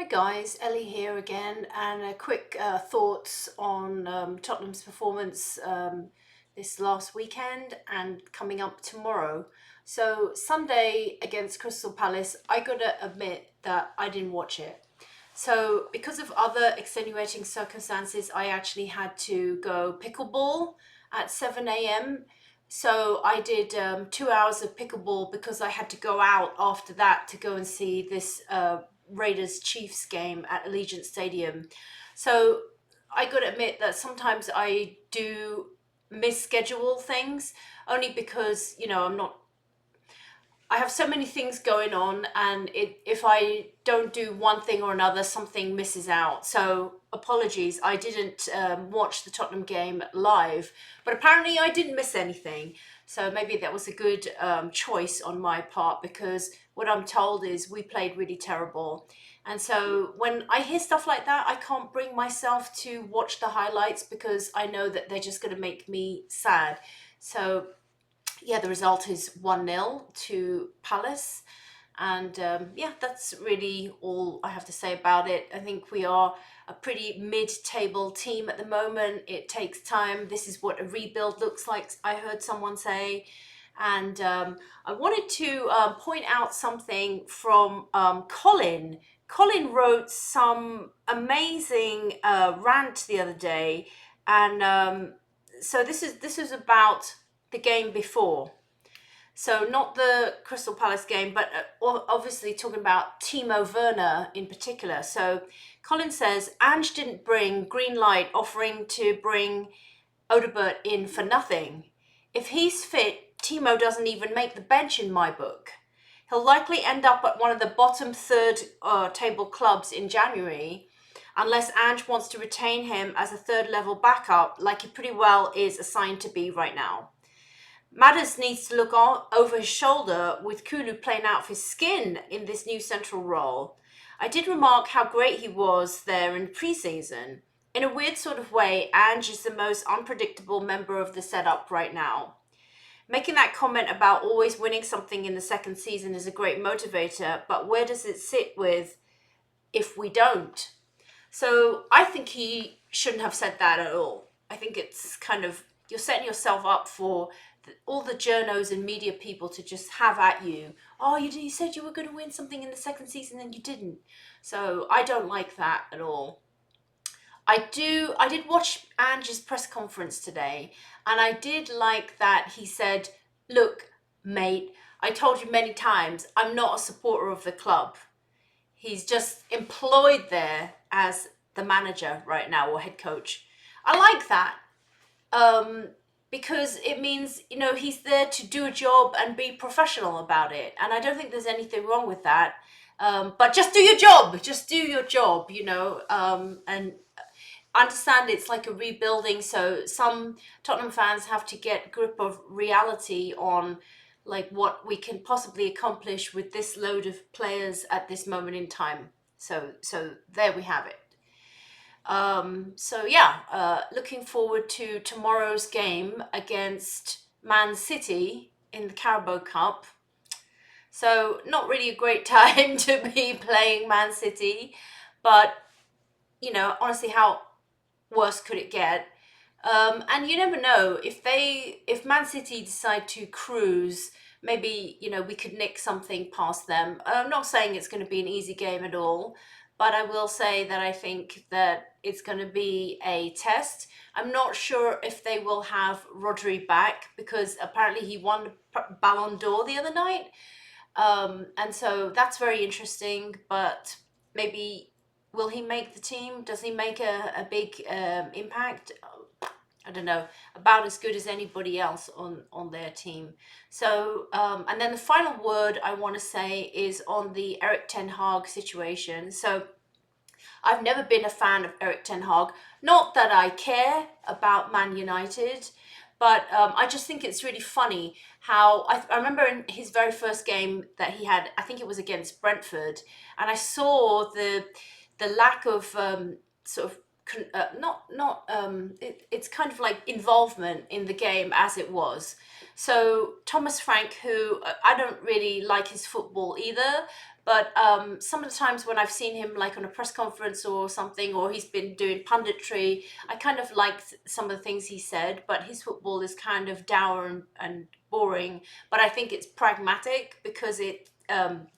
Hi guys, Ellie here again, and a quick thoughts on Tottenham's performance this last weekend and coming up tomorrow. So Sunday against Crystal Palace, I gotta admit that I didn't watch it. So because of other extenuating circumstances, I actually had to go pickleball at 7 a.m. So I did 2 hours of pickleball because I had to go out after that to go and see this Raiders Chiefs game at Allegiant Stadium. So I got to admit that sometimes I do misschedule things only because, I have so many things going on, and if I don't do one thing or another, something misses out. So apologies, I didn't watch the Tottenham game live, but apparently I didn't miss anything. So maybe that was a good choice on my part, because what I'm told is we played really terrible. And so when I hear stuff like that, I can't bring myself to watch the highlights because I know that they're just going to make me sad. So yeah, the result is 1-0 to Palace. And yeah, that's really all I have to say about it. I think we are a pretty mid-table team at the moment. It takes time. This is what a rebuild looks like, I heard someone say. And I wanted to point out something from Colin. Colin wrote some amazing rant the other day, and so this is about the game before. So not the Crystal Palace game, but obviously talking about Timo Werner in particular. So Colin says Ange didn't bring green light, offering to bring Odebert in for nothing. If he's fit, Timo doesn't even make the bench in my book. He'll likely end up at one of the bottom third table clubs in January, unless Ange wants to retain him as a third level backup, like he pretty well is assigned to be right now. Madders needs to look over his shoulder, with Kulu playing out of his skin in this new central role. I did remark how great he was there in pre-season. In a weird sort of way, Ange is the most unpredictable member of the setup right now. Making that comment about always winning something in the second season is a great motivator, but where does it sit with if we don't? So I think he shouldn't have said that at all. I think it's kind of, you're setting yourself up for all the journos and media people to just have at you. Oh, you said you were going to win something in the second season and you didn't. So I don't like that at all. I did watch Ange's press conference today, and I did like that he said, "Look, mate, I told you many times, I'm not a supporter of the club." He's just employed there as the manager right now, or head coach. I like that, um, because it means, he's there to do a job and be professional about it. And I don't think there's anything wrong with that. But just do your job. Just do your job, and understand it's like a rebuilding. So some Tottenham fans have to get grip of reality on like what we can possibly accomplish with this load of players at this moment in time. So there we have it. So yeah, looking forward to tomorrow's game against Man City in the Carabao Cup. So not really a great time to be playing Man City, but honestly, how worse could it get? And you never know, if Man City decide to cruise, maybe we could nick something past them. I'm not saying it's going to be an easy game at all, but I will say that I think that it's going to be a test. I'm not sure if they will have Rodri back, because apparently he won Ballon d'Or the other night, and so that's very interesting. But maybe, will he make the team? Does he make a big impact? I don't know, about as good as anybody else on their team. So, and then the final word I want to say is on the Erik Ten Hag situation. So, I've never been a fan of Erik Ten Hag. Not that I care about Man United, but I just think it's really funny how I remember in his very first game that he had, I think it was against Brentford, and I saw the lack of sort of it's kind of like involvement in the game as it was. So Thomas Frank, who I don't really like his football either, but some of the times when I've seen him like on a press conference or something, or he's been doing punditry, I kind of like some of the things he said, but his football is kind of dour and boring. But I think it's pragmatic because it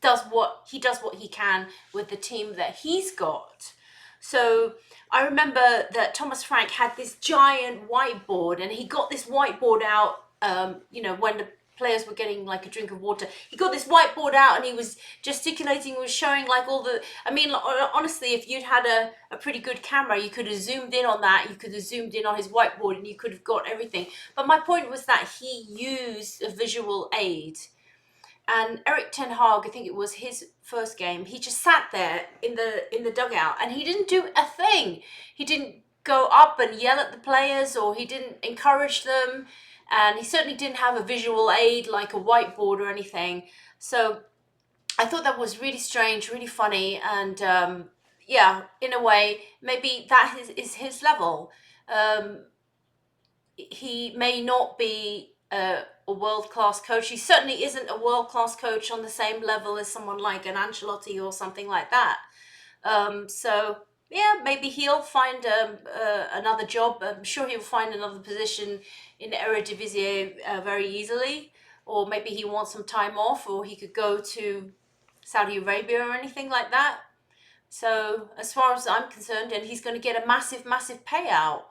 does what he can with the team that he's got. So I remember that Thomas Frank had this giant whiteboard, and he got this whiteboard out. When the players were getting like a drink of water, he got this whiteboard out, and he was gesticulating, was showing like all the. I mean, honestly, if you'd had a pretty good camera, you could have zoomed in on that. You could have zoomed in on his whiteboard, and you could have got everything. But my point was that he used a visual aid. And Erik Ten Hag, I think it was his first game, he just sat there in the dugout and he didn't do a thing. He didn't go up and yell at the players, or he didn't encourage them, and he certainly didn't have a visual aid like a whiteboard or anything. So I thought that was really strange, really funny, and yeah, in a way, maybe that is his level. Um, he may not be a world-class coach. He certainly isn't a world-class coach on the same level as someone like an Ancelotti or something like that. So yeah, maybe he'll find another job. I'm sure he'll find another position in the Eredivisie very easily, or maybe he wants some time off, or he could go to Saudi Arabia or anything like that. So as far as I'm concerned, and he's going to get a massive, massive payout.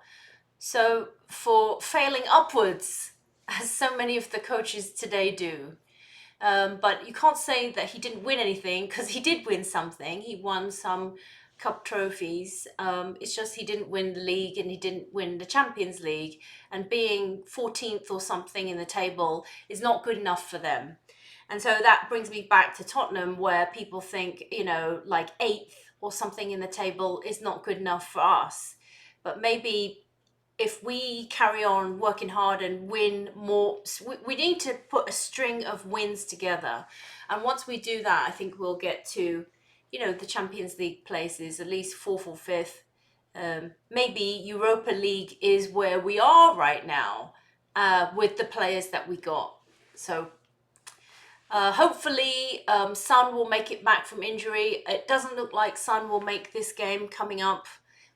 So for failing upwards, as so many of the coaches today do. But you can't say that he didn't win anything, because he did win something. He won some cup trophies. It's just he didn't win the league, and he didn't win the Champions League. And being 14th or something in the table is not good enough for them. And so that brings me back to Tottenham, where people think, like 8th or something in the table is not good enough for us. But maybe if we carry on working hard and win more, we need to put a string of wins together. And once we do that, I think we'll get to, the Champions League places, at least 4th or 5th. Maybe Europa League is where we are right now with the players that we got. So hopefully Son will make it back from injury. It doesn't look like Son will make this game coming up,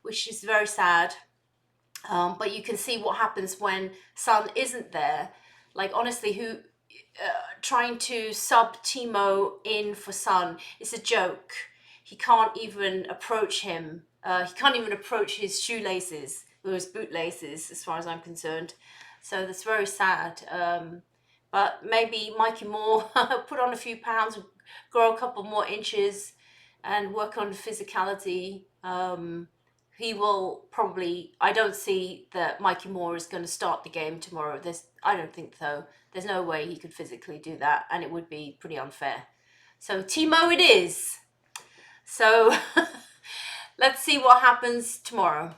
which is very sad. But you can see what happens when Son isn't there. Like, honestly, trying to sub Timo in for Son is a joke. He can't even approach him. He can't even approach his shoelaces or his bootlaces, as far as I'm concerned. So that's very sad. But maybe Mikey Moore put on a few pounds, grow a couple more inches, and work on physicality. He will probably. I don't see that Mikey Moore is going to start the game tomorrow. I don't think so. There's no way he could physically do that, and it would be pretty unfair. So Timo it is. So let's see what happens tomorrow.